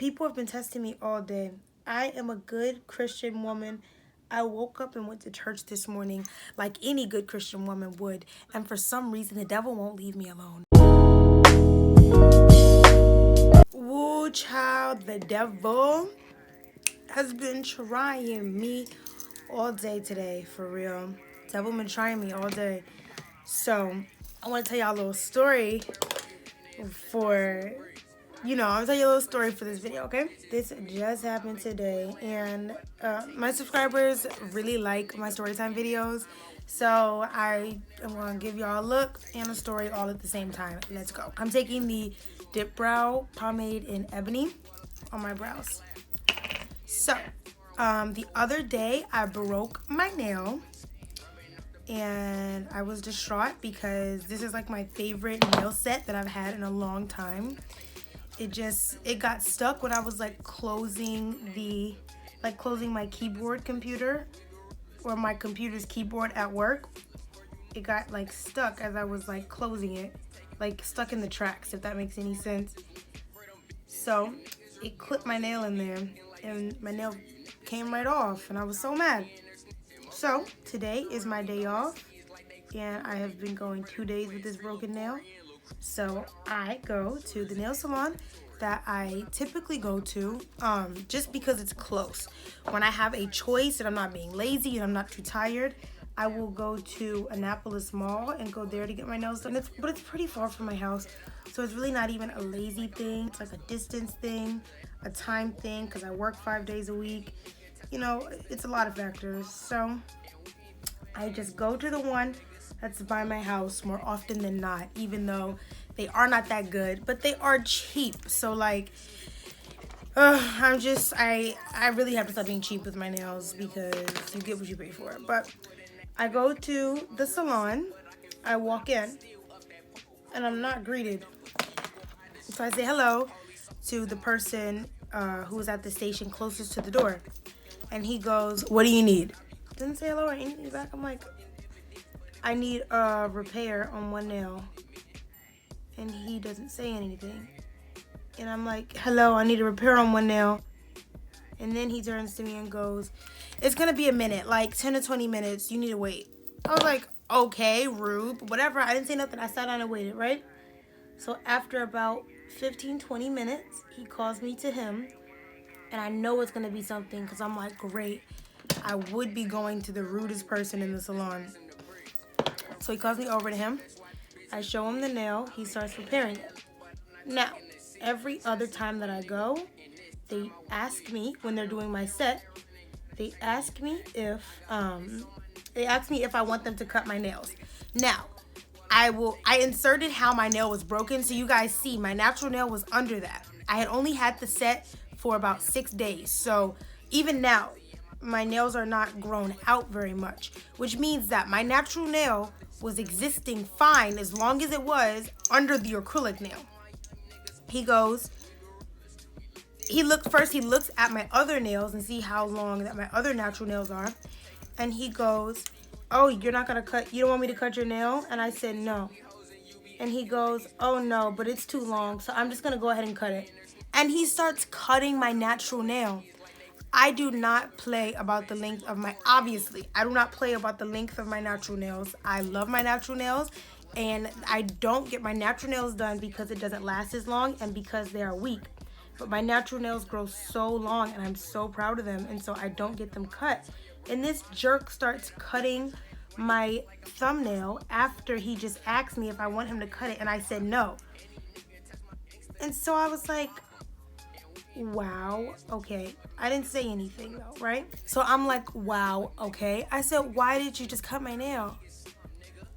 People have been testing me all day. I am a good Christian woman. I woke up and went to church this morning like any good Christian woman would. And for some reason, the devil won't leave me alone. Woo, child, the devil has been trying me all day today, for real. Devil been trying me all day. So, I want to tell y'all a little story for... I'm gonna tell you a little story for this video, okay? This just happened today, and my subscribers really like my storytime videos, so I am gonna give y'all a look and a story all at the same time. Let's go. I'm taking the Dip Brow Pomade in Ebony on my brows. So, the other day I broke my nail, and I was distraught because this is like my favorite nail set that I've had in a long time. It got stuck when I was like closing my keyboard computer, or my computer's keyboard at work. It got like stuck as I was like closing it, like stuck in the tracks, if that makes any sense. So it clipped my nail in there, and my nail came right off, and I was so mad. So today is my day off, and I have been going 2 days with this broken nail. So I go to the nail salon that I typically go to just because it's close. When I have a choice and I'm not being lazy and I'm not too tired, I will go to Annapolis Mall and go there to get my nails done. But it's pretty far from my house, so it's really not even a lazy thing. It's like a distance thing, a time thing, because I work 5 days a week. It's a lot of factors. So I just go to the one that's by my house more often than not, even though they are not that good, but they are cheap. So like, I really have to stop being cheap with my nails, because you get what you pay for. But I go to the salon, I walk in, and I'm not greeted. So I say hello to the person who was at the station closest to the door, and he goes, "What do you need?" Didn't say hello or anything back. I'm like, "I need a repair on one nail." And he doesn't say anything. And I'm like, "Hello, I need a repair on one nail." And then he turns to me and goes, "It's gonna be a minute, like 10 to 20 minutes. You need to wait." I was like, "Okay, rude, whatever." I didn't say nothing. I sat down and waited, right? So after about 15, 20 minutes, he calls me to him. And I know it's gonna be something, because I'm like, great. I would be going to the rudest person in the salon. So he calls me over to him. I show him the nail. He starts repairing it. Now, every other time that I go, they ask me, when they're doing my set, they ask me if I want them to cut my nails. Now, I inserted how my nail was broken, so you guys see my natural nail was under that. I had only had the set for about 6 days, so even now, my nails are not grown out very much, which means that my natural nail was existing fine as long as it was under the acrylic nail. He looks at my other nails and see how long that my other natural nails are, and he goes, "Oh, you don't want me to cut your nail?" And I said, "No." And he goes, "Oh no, but it's too long, so I'm just gonna go ahead and cut it." And he starts cutting my natural nail. I do not play about the length of I do not play about the length of my natural nails. I love my natural nails, and I don't get my natural nails done because it doesn't last as long and because they are weak. But my natural nails grow so long, and I'm so proud of them, and so I don't get them cut. And this jerk starts cutting my thumbnail after he just asked me if I want him to cut it, and I said no. And so I was like, wow, okay. I didn't say anything though, right? So I'm like, wow, okay. I said, "Why did you just cut my nail?"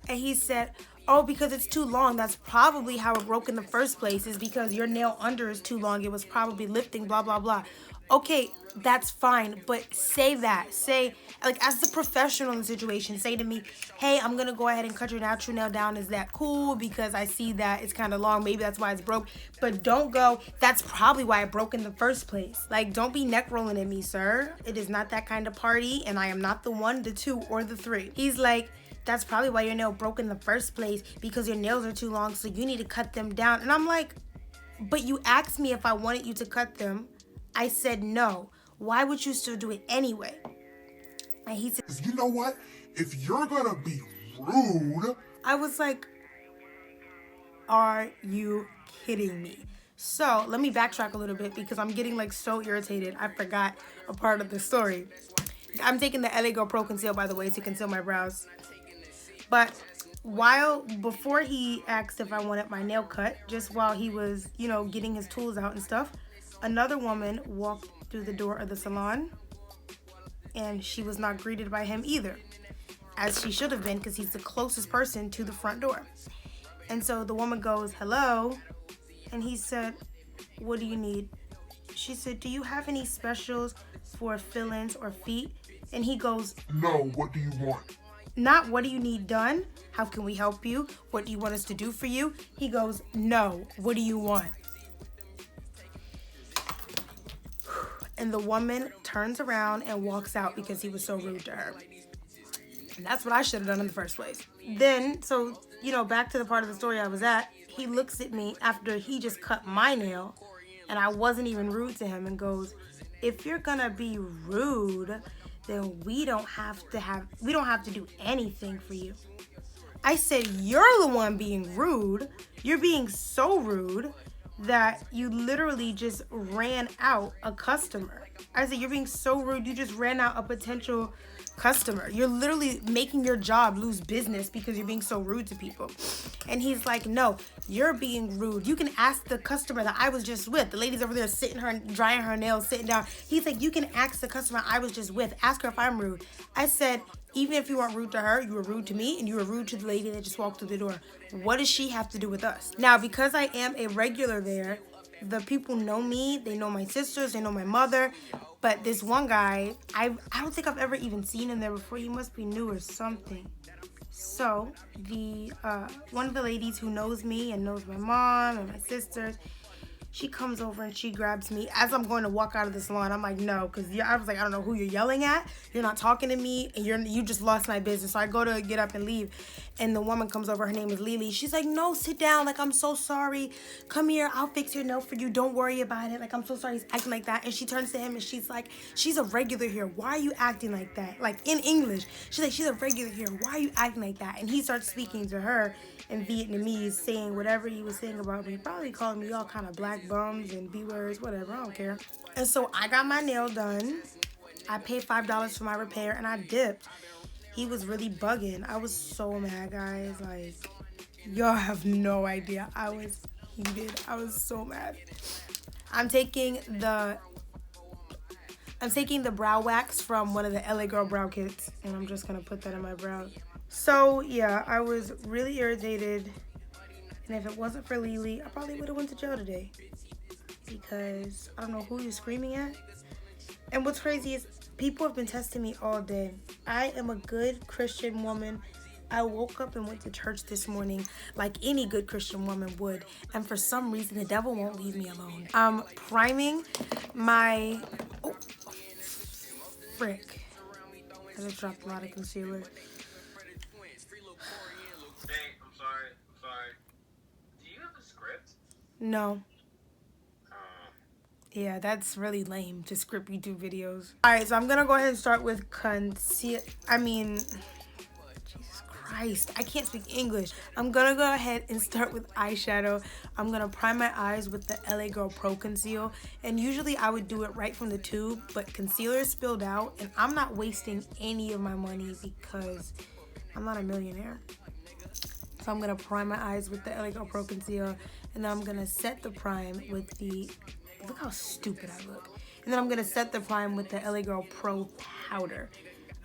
And he said, "Oh, because it's too long. That's probably how it broke in the first place, is because your nail under is too long. It was probably lifting, blah, blah, blah." Okay, that's fine, but say that. Say, like, as the professional in the situation, say to me, "Hey, I'm gonna go ahead and cut your natural nail down. Is that cool? Because I see that it's kind of long. Maybe that's why it's broke." But don't go, "That's probably why it broke in the first place." Like, don't be neck rolling at me, sir. It is not that kind of party, and I am not the 1, the 2, or the 3. He's like, "That's probably why your nail broke in the first place, because your nails are too long, so you need to cut them down." And I'm like, "But you asked me if I wanted you to cut them. I said no. Why would you still do it anyway? And he said, you know what? If you're gonna be rude. I was like, are you kidding me? So let me backtrack a little bit because I'm getting like so irritated. I forgot a part of the story. I'm taking the LA Girl Pro Conceal, by the way, to conceal my brows. But before he asked if I wanted my nail cut, just while he was, you know, getting his tools out and stuff, another woman walked through the door of the salon, and she was not greeted by him either, as she should have been, because he's the closest person to the front door. And so the woman goes, hello, and he said, what do you need? She said, do you have any specials for fill-ins or feet? And he goes, no, what do you want? Not what do you need done? How can we help you? What do you want us to do for you? He goes, no, what do you want? And the woman turns around and walks out because he was so rude to her. And that's what I should have done in the first place. Then, so, you know, back to the part of the story I was at, he looks at me after he just cut my nail, and I wasn't even rude to him, and goes, if you're gonna be rude, then we don't have to do anything for you. I said, you're the one being rude. You're being so rude that you literally just ran out a customer. I said, you're being so rude, you just ran out a potential customer. You're literally making your job lose business because you're being so rude to people. And he's like, no, you're being rude. You can ask the customer that I was just with. The lady's over there drying her nails, sitting down. He's like, you can ask the customer I was just with. Ask her if I'm rude. I said, even if you weren't rude to her, you were rude to me, and you were rude to the lady that just walked through the door. What does she have to do with us? Now, because I am a regular there, the people know me. They know my sisters. They know my mother. But this one guy, I don't think I've ever even seen him there before. He must be new or something. So the one of the ladies who knows me and knows my mom and my sisters, she comes over and she grabs me as I'm going to walk out of the salon. I'm like, no, because I was like, I don't know who you're yelling at. You're not talking to me, and you just lost my business. So I go to get up and leave, and the woman comes over. Her name is Lily. She's like, no, sit down. Like, I'm so sorry. Come here. I'll fix your nail for you. Don't worry about it. Like, I'm so sorry he's acting like that. And she turns to him, and she's like, she's a regular here. Why are you acting like that? Like, in English. She's like, she's a regular here. Why are you acting like that? And he starts speaking to her in Vietnamese, saying whatever he was saying about me. Probably calling me all kind of black bums and B-words, whatever. I don't care. And so I got my nail done. I paid $5 for my repair, and I dipped. He was really bugging. I was so mad, guys. Like, y'all have no idea. I was heated. I was so mad. I'm taking the brow wax from one of the LA Girl brow kits, and I'm just gonna put that in my brows. So yeah, I was really irritated, and if it wasn't for Lily, I probably would have went to jail today, because I don't know who you're screaming at. And what's crazy is people have been testing me all day. I am a good Christian woman. I woke up and went to church this morning like any good Christian woman would, and for some reason the devil won't leave me alone. I'm priming my frick. I just dropped a lot of concealer. Hey, I'm sorry. Do you have a script? No. Yeah, that's really lame to script YouTube videos. Alright, so I'm gonna go ahead and start with Jesus Christ, I can't speak English. I'm gonna go ahead and start with eyeshadow. I'm gonna prime my eyes with the LA Girl Pro Conceal. And usually I would do it right from the tube, but concealer spilled out, and I'm not wasting any of my money because I'm not a millionaire. So I'm gonna prime my eyes with the LA Girl Pro Conceal, and then I'm gonna set the prime with the, look how stupid I look. And then I'm gonna set the prime with the LA Girl Pro Powder.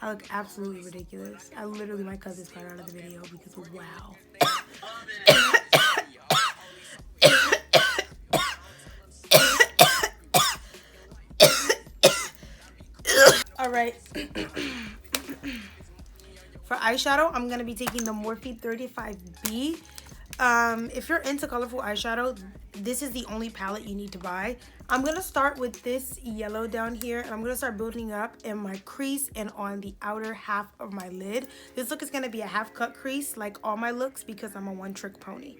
I look absolutely ridiculous. I literally might cut this part out of the video because wow. All right. For eyeshadow, I'm gonna be taking the Morphe 35B. If you're into colorful eyeshadow, this is the only palette you need to buy. I'm gonna start with this yellow down here, and I'm gonna start building up in my crease and on the outer half of my lid. This look is gonna be a half cut crease like all my looks because I'm a one-trick pony.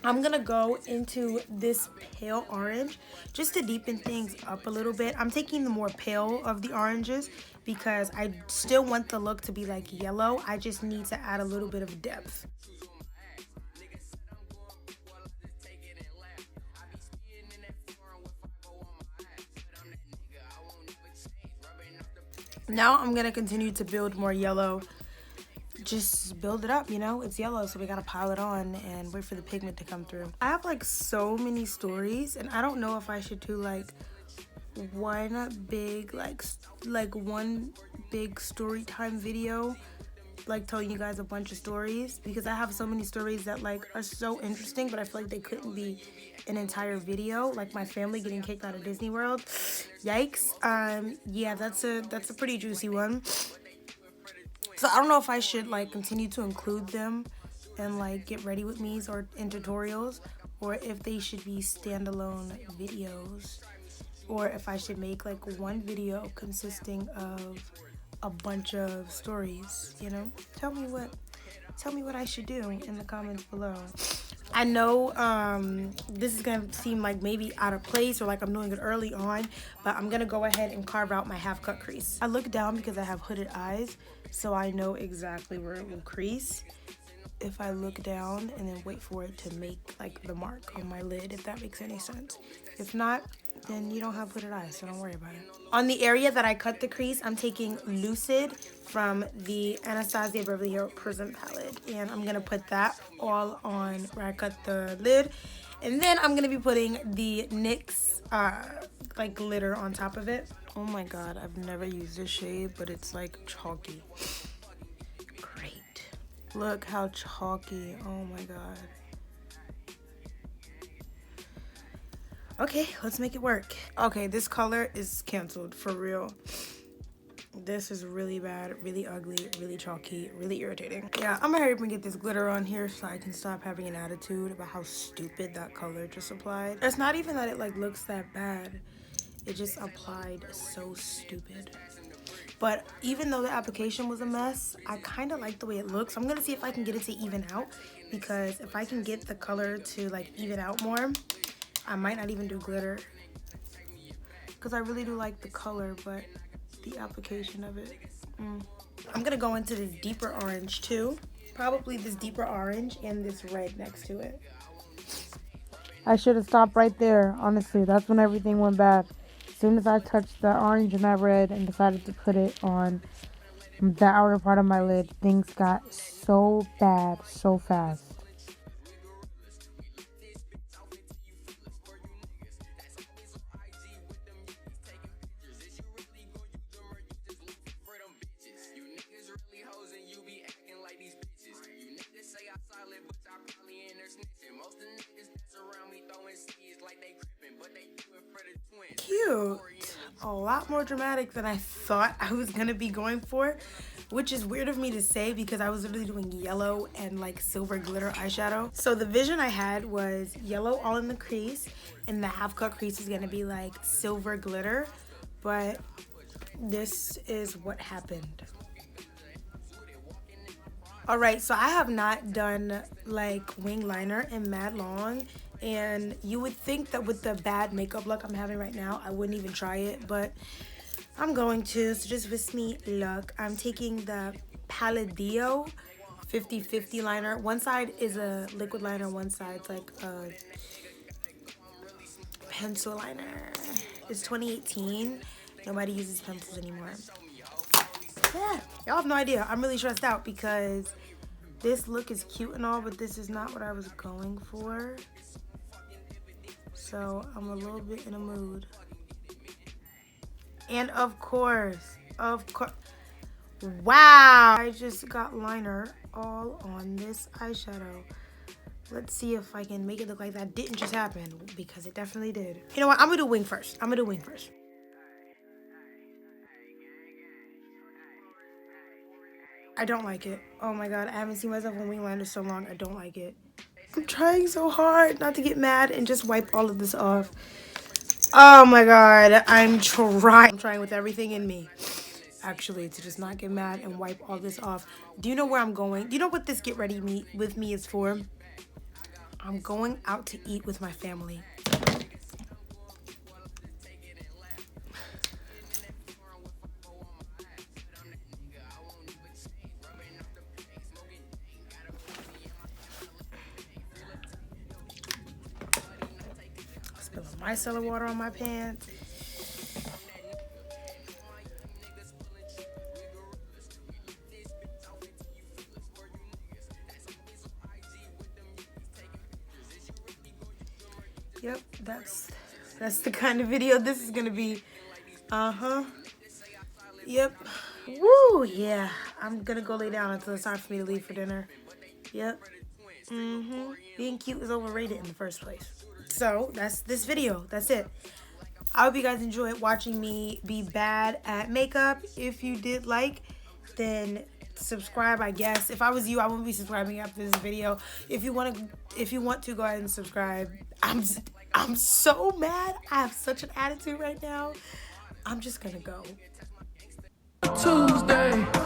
I'm gonna go into this pale orange just to deepen things up a little bit. I'm taking the more pale of the oranges because I still want the look to be like yellow. I just need to add a little bit of depth. Now I'm gonna continue to build more yellow. Just build it up, you know, it's yellow, so we gotta pile it on and wait for the pigment to come through. I have like so many stories, and I don't know if I should do like one big one big story time video, like telling you guys a bunch of stories, because I have so many stories that like are so interesting, but I feel like they couldn't be an entire video, like my family getting kicked out of Disney World. Yikes. Yeah, that's a pretty juicy one. So I don't know if I should like continue to include them and like get ready with me's or in tutorials, or if they should be standalone videos, or if I should make like one video consisting of a bunch of stories, you know? Tell me what I should do in the comments below. I know this is gonna seem like maybe out of place or like I'm doing it early on, but I'm gonna go ahead and carve out my half cut crease. I look down because I have hooded eyes, so I know exactly where it will crease if I look down and then wait for it to make like the mark on my lid, if that makes any sense. If not, then you don't have hooded eyes, so don't worry about it. On the area that I cut the crease, I'm taking Lucid from the Anastasia Beverly Hills Prism palette, and I'm gonna put that all on where I cut the lid, and then I'm gonna be putting the NYX like glitter on top of it. Oh my god, I've never used this shade, but it's like chalky. Great. Look how chalky. Oh my god. Okay, let's make it work. Okay, this color is canceled for real. This is really bad, really ugly, really chalky, really irritating. Yeah, I'm gonna hurry up and get this glitter on here so I can stop having an attitude about how stupid that color just applied. It's not even that it like looks that bad. It just applied so stupid. But even though the application was a mess, I kind of like the way it looks. I'm gonna see if I can get it to even out, because if I can get the color to like even out more, I might not even do glitter, because I really do like the color, but the application of it. I'm gonna go into this deeper orange too. Probably this deeper orange and this red next to it. I should have stopped right there, honestly. That's when everything went bad. As soon as I touched that orange and that red and decided to put it on the outer part of my lid, things got so bad so fast. Cute. A lot more dramatic than I thought I was gonna be going for, which is weird of me to say because I was literally doing yellow and like silver glitter eyeshadow. So the vision I had was yellow all in the crease, and the half cut crease is gonna be like silver glitter, but this is what happened. Alright, so I have not done like wing liner in mad long, and you would think that with the bad makeup look I'm having right now, I wouldn't even try it, but I'm going to, so just wish me luck. I'm taking the Palladio 50/50 liner. One side is a liquid liner, one side's like a pencil liner. It's 2018. Nobody uses pencils anymore. Yeah, y'all have no idea. I'm really stressed out because this look is cute and all, but this is not what I was going for. So I'm a little bit in a mood. And of course, wow! I just got liner all on this eyeshadow. Let's see if I can make it look like that didn't just happen, because it definitely did. You know what? I'm gonna do wing first. I don't like it. Oh my god, I haven't seen myself on wing liner so long. I don't like it. I'm trying so hard not to get mad and just wipe all of this off. Oh my god, I'm trying with everything in me, actually, to just not get mad and wipe all this off. Do you know where I'm going? Do you know what this get ready with me is for? I'm going out to eat with my family. Spilling micellar water on my pants. Yep, that's the kind of video this is gonna be. Yep. Woo, yeah. I'm gonna go lay down until it's time for me to leave for dinner. Yep. Being cute is overrated in the first place. So that's this video. That's it. I hope you guys enjoyed watching me be bad at makeup. If you did like, then subscribe, I guess. If I was you, I wouldn't be subscribing after this video. If you want to go ahead and subscribe. I'm so mad. I have such an attitude right now. I'm just gonna go. Tuesday.